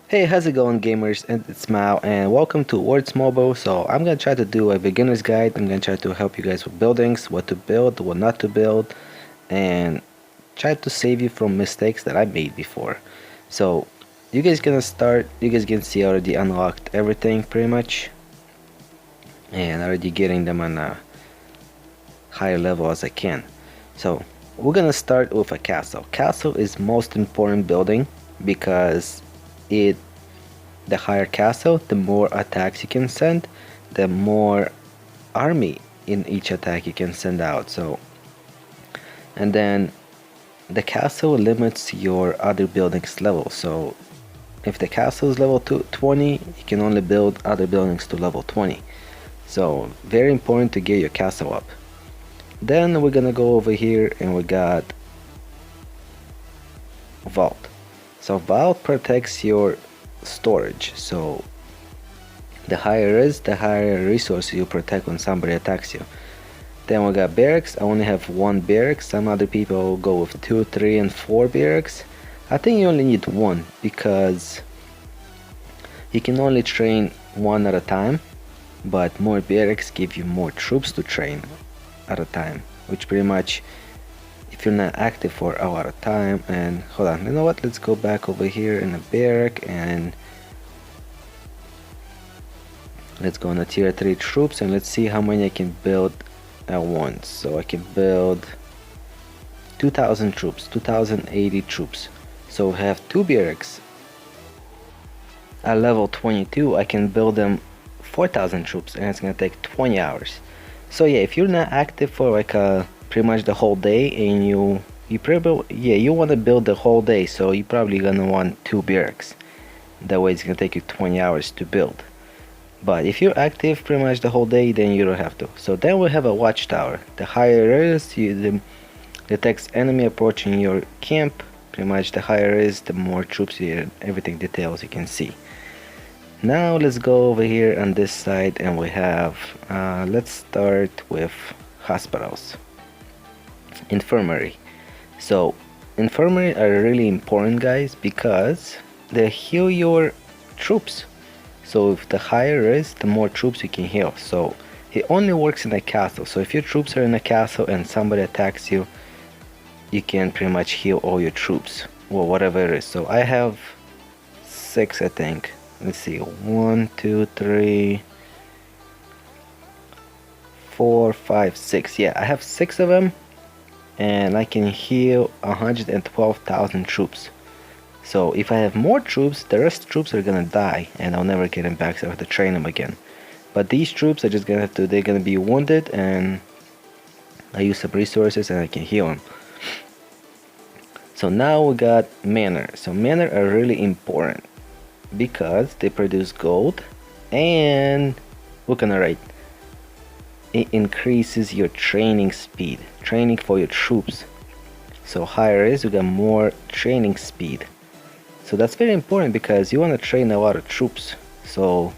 Hey, how's it going, gamers? And it's Mao, and welcome to Words Mobile. So I'm gonna try to do a beginner's guide. I'm gonna try to help you guys with buildings, what to build, what not to build, and try to save you from mistakes that I made before. So you guys gonna start. You guys can see I already unlocked everything pretty much, and already getting them on a higher level as I can. So we're gonna start with a castle. Castle is most important building because it the higher castle, the more attacks you can send, the more army in each attack you can send out. So, and then the castle limits your other buildings level. So, if the castle is level 20, you can only build other buildings to level 20. So, very important to get your castle up. Then we're gonna go over here and we got vault. So, vault protects your storage. So the higher is, the higher resource you protect when somebody attacks you. Then we got barracks. I only have one barracks. Some other people go with 2, 3, and 4 barracks. I think you only need one because you can only train one at a time, but more barracks give you more troops to train at a time, which pretty much, if you're not active for a lot of time. And hold on, you know what, let's go back over here in the barrack and let's go on the tier 3 troops and let's see how many I can build at once. So I can build 2000 troops, 2080 troops. So we have 2 barracks. At level 22 I can build them 4000 troops and it's gonna take 20 hours. So yeah, if you're not active for like pretty much the whole day and you probably, yeah, you want to build the whole day, so you're probably gonna want 2 barracks. That way it's gonna take you 20 hours to build. But if you're active pretty much the whole day, then you don't have to. So then we have a watchtower. The higher it is, the detects enemy approaching your camp. Pretty much the higher it is, the more troops you, everything details you can see. Now let's go over here on this side and we have, let's start with hospitals. Infirmary. So infirmary are really important, guys, because they heal your troops. So if the higher is, the more troops you can heal. So it only works in a castle. So if your troops are in a castle and somebody attacks you, you can pretty much heal all your troops, or whatever it is. So I have 6, I think. Let's see, 1, 2, 3, 4, 5, 6. Yeah, I have 6 of them, and I can heal 112,000 troops. So if I have more troops, the rest of the troops are gonna die and I'll never get them back, so I have to train them again. But these troops are just gonna have to, they're gonna be wounded and I use some resources and I can heal them. So now we got Manor. So Manor are really important because they produce gold and what can I write? It increases your training speed, training for your troops. So higher is, you got more training speed. So that's very important because you want to train a lot of troops. So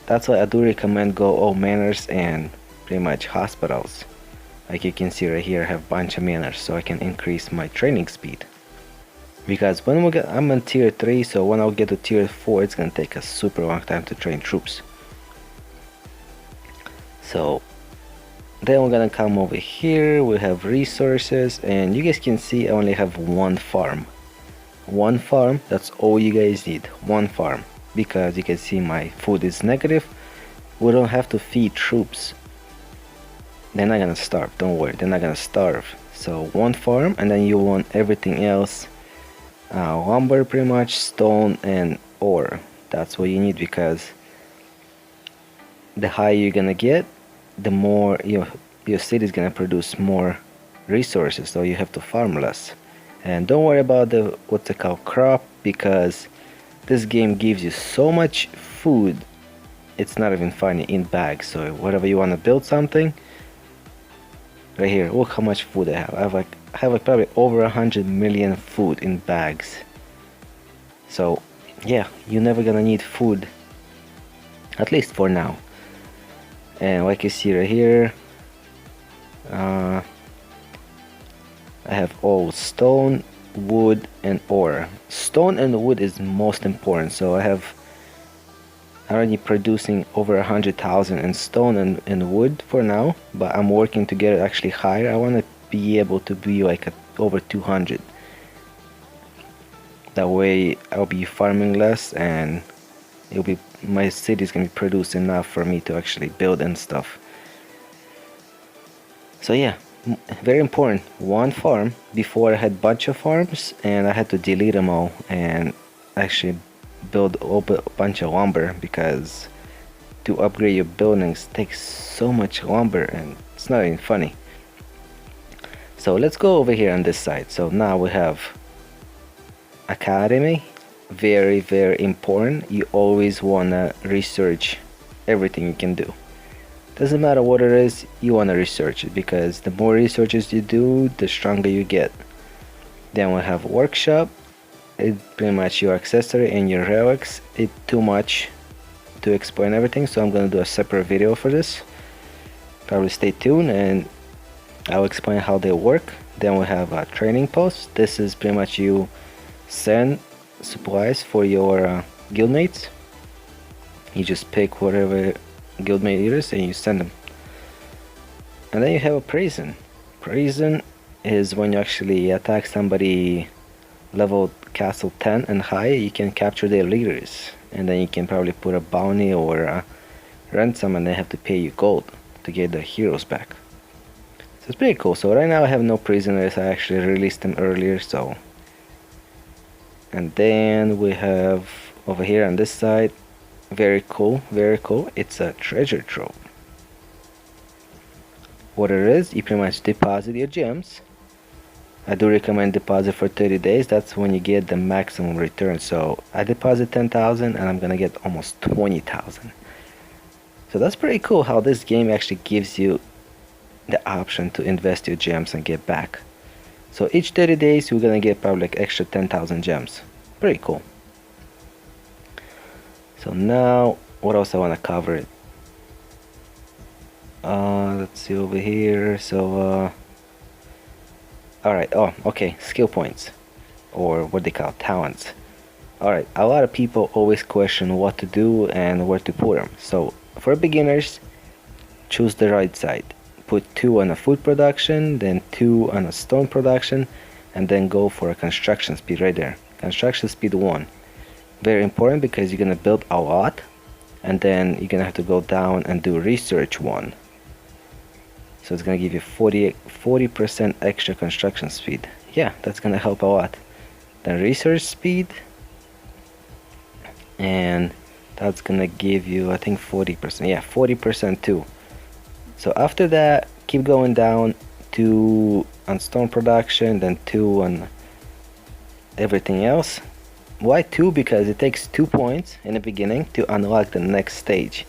that's why I do recommend go all manors and pretty much hospitals. Like you can see right here, I have a bunch of manors, so I can increase my training speed. Because when I'm on tier 3, so when I'll get to tier 4, it's gonna take a super long time to train troops. So then we're gonna come over here, we have resources, and you guys can see I only have one farm. One farm, that's all you guys need, one farm, because you can see my food is negative. We don't have to feed troops, they're not gonna starve, don't worry, they're not gonna starve. So one farm, and then you want everything else, lumber pretty much, stone and ore. That's what you need, because the higher you're gonna get, the more your city is gonna produce more resources, so you have to farm less. And don't worry about the what's it called, crop, because this game gives you so much food, it's not even funny, in bags. So whatever you want to build something, right here, look how much food I have. I have like probably over 100 million food in bags. So yeah, you're never gonna need food, at least for now. And like you see right here, I have all stone wood and ore. Stone and wood is most important, so I have already producing over 100,000 in stone and wood for now, but I'm working to get it actually higher. I want to be able to be like over 200. That way I'll be farming less, and it'll be, my city's gonna be produced enough for me to actually build and stuff. So yeah, very important. One farm. Before I had bunch of farms and I had to delete them all and actually build a bunch of lumber, because to upgrade your buildings takes so much lumber and it's not even funny. So let's go over here on this side. So now we have academy. Very, very important. You always wanna research everything you can do. Doesn't matter what it is, you wanna research it, because the more researches you do, the stronger you get. Then we have workshop. It's pretty much your accessory and your relics. It's too much to explain everything, so I'm gonna do a separate video for this. Probably stay tuned and I'll explain how they work. Then we have a training post. This is pretty much you send supplies for your guildmates. You just pick whatever guildmate it is and you send them. And then you have a prison. Prison is when you actually attack somebody level castle 10 and higher. You can capture their leaders, and then you can probably put a bounty or a ransom, and they have to pay you gold to get their heroes back. So it's pretty cool. So right now I have no prisoners. I actually released them earlier. So, and then we have over here on this side, very cool, very cool. It's a treasure trove. What it is, you pretty much deposit your gems. I do recommend deposit for 30 days. That's when you get the maximum return. So I deposit 10,000 and I'm gonna get almost 20,000. So that's pretty cool how this game actually gives you the option to invest your gems and get back. So each 30 days you're gonna get probably like extra 10,000 gems. Pretty cool. So now what else I want to cover? Let's see over here. So alright, oh okay, skill points, or what they call talents. Alright, a lot of people always question what to do and where to put them. So for beginners, choose the right side. Put 2 on a food production, then 2 on a stone production, and then go for a construction speed right there. Construction speed 1. Very important, because you're gonna build a lot, and then you're gonna have to go down and do research 1. So it's gonna give you 40% extra construction speed. Yeah, that's gonna help a lot. Then research speed, and that's gonna give you, I think, 40%. Yeah, 40% too. So after that, keep going down, 2 on stone production, then 2 on everything else. Why 2? Because it takes 2 points in the beginning to unlock the next stage,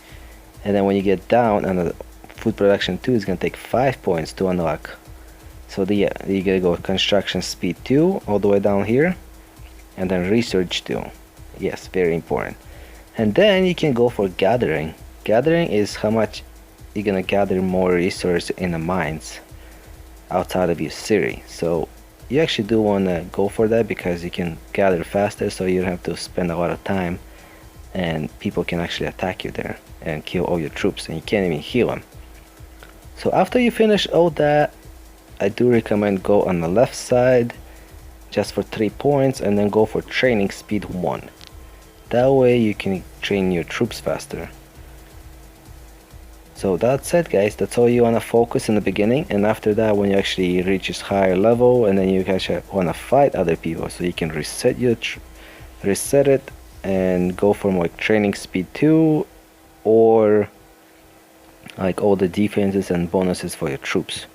and then when you get down on the food production 2, it's gonna take 5 points to unlock. So you gotta go construction speed 2 all the way down here, and then research 2. Yes, very important. And then you can go for gathering. Gathering is how much you're gonna gather more resources in the mines outside of your city. So you actually do want to go for that, because you can gather faster, so you don't have to spend a lot of time, and people can actually attack you there and kill all your troops, and you can't even heal them. So after you finish all that, I do recommend go on the left side just for 3 points, and then go for training speed 1. That way you can train your troops faster. So that's it, guys. That's all you want to focus in the beginning, and after that, when you actually reach this higher level, and then you actually want to fight other people, so you can reset it and go for like training speed 2, or like all the defenses and bonuses for your troops.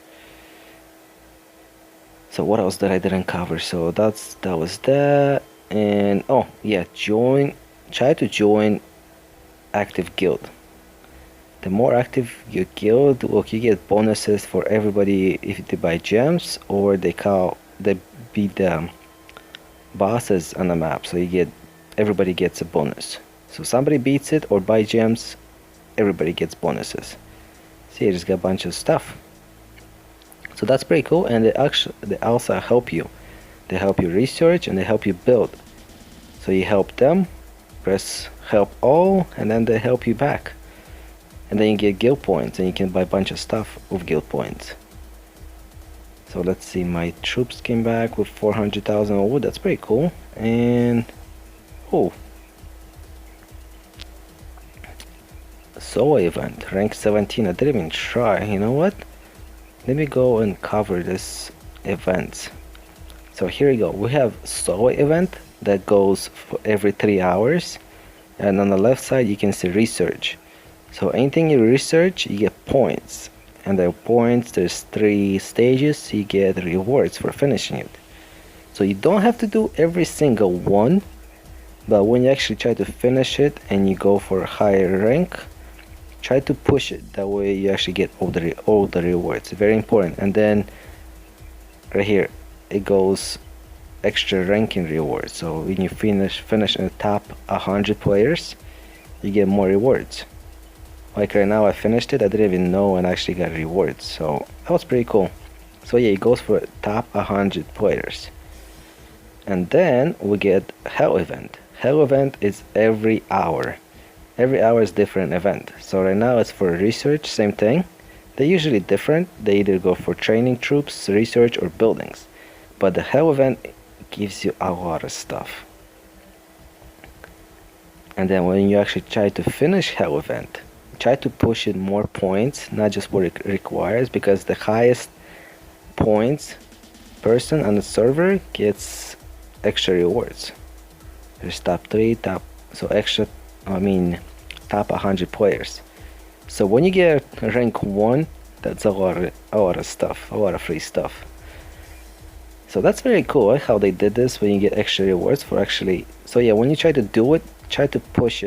So what else that I didn't cover? So that was that. And oh yeah, try to join active guild. The more active your guild, look, you get bonuses for everybody if they buy gems, or they beat the bosses on the map. So everybody gets a bonus. So somebody beats it or buy gems, everybody gets bonuses. See, I just got a bunch of stuff. So that's pretty cool, and they also help you They help you research and they help you build. So you help them, press help all, and then they help you back. And then you get guild points and you can buy a bunch of stuff with guild points. So let's see, my troops came back with 400,000. Oh, that's pretty cool. And oh, SOA event, rank 17. I didn't even try. You know what? Let me go and cover this event. So here we go. We have SOA event that goes for every 3 hours. And on the left side, you can see research. So anything you research, you get points. And the points, there's 3 stages, you get rewards for finishing it. So you don't have to do every single one, but when you actually try to finish it and you go for a higher rank, try to push it. That way you actually get all the rewards. Very important. And then right here, it goes extra ranking rewards. So when you finish in the top 100 players, you get more rewards. Like right now I finished it, I didn't even know and actually got rewards, so that was pretty cool. So yeah, it goes for top 100 players. And then we get Hell event. Hell event is every hour. Every hour is different event. So right now it's for research, same thing. They're usually different. They either go for training troops, research, or buildings. But the Hell event gives you a lot of stuff. And then when you actually try to finish Hell event, try to push it more points, not just what it requires, because the highest points person on the server gets extra rewards. There's top 3, top 100 players. So when you get rank 1, that's a lot of stuff, a lot of free stuff. So that's very cool, how they did this, when you get extra rewards for actually. So yeah, when you try to do it, try to push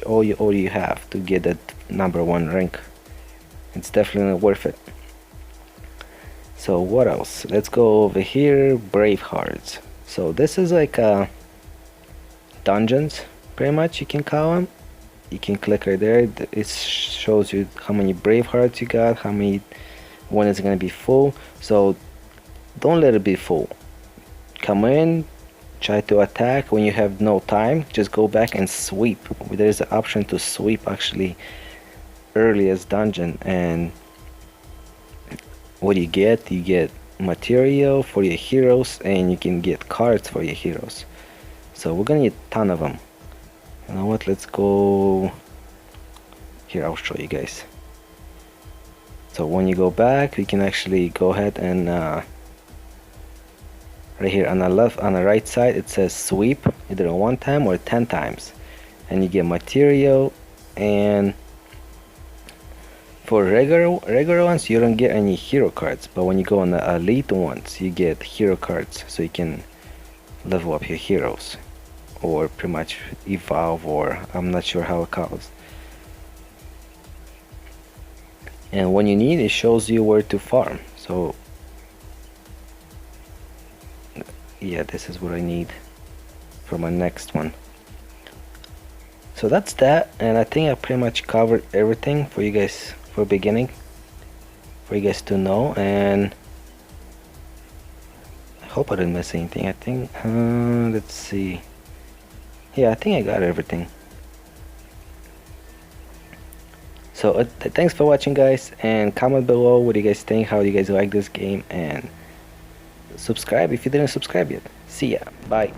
all you have to get that #1 rank. It's definitely worth it. So what else? Let's go over here. Brave Hearts. So this is like dungeons, pretty much, you can call them. You can click right there. It shows you how many brave hearts you got, how many, when it's gonna be full. So don't let it be full. Come in, try to attack. When you have no time, just go back and sweep. There's an option to sweep actually earliest dungeon, and what you get material for your heroes, and you can get cards for your heroes. So we're gonna need a ton of them. You know what, let's go here, I'll show you guys. So when you go back, we can actually go ahead and right here on the right side, it says sweep either 1 time or 10 times, and you get material. And for regular ones, you don't get any hero cards, but when you go on the elite ones, you get hero cards, so you can level up your heroes, or pretty much evolve, or I'm not sure how it calls. And when you need, it shows you where to farm. So yeah, this is what I need for my next one. So that's that, and I think I pretty much covered everything for you guys, for beginning, for you guys to know. And I hope I didn't miss anything. I think let's see. Yeah, I think I got everything. So thanks for watching, guys, and comment below what you guys think, how you guys like this game, and subscribe if you didn't subscribe yet. See ya, bye.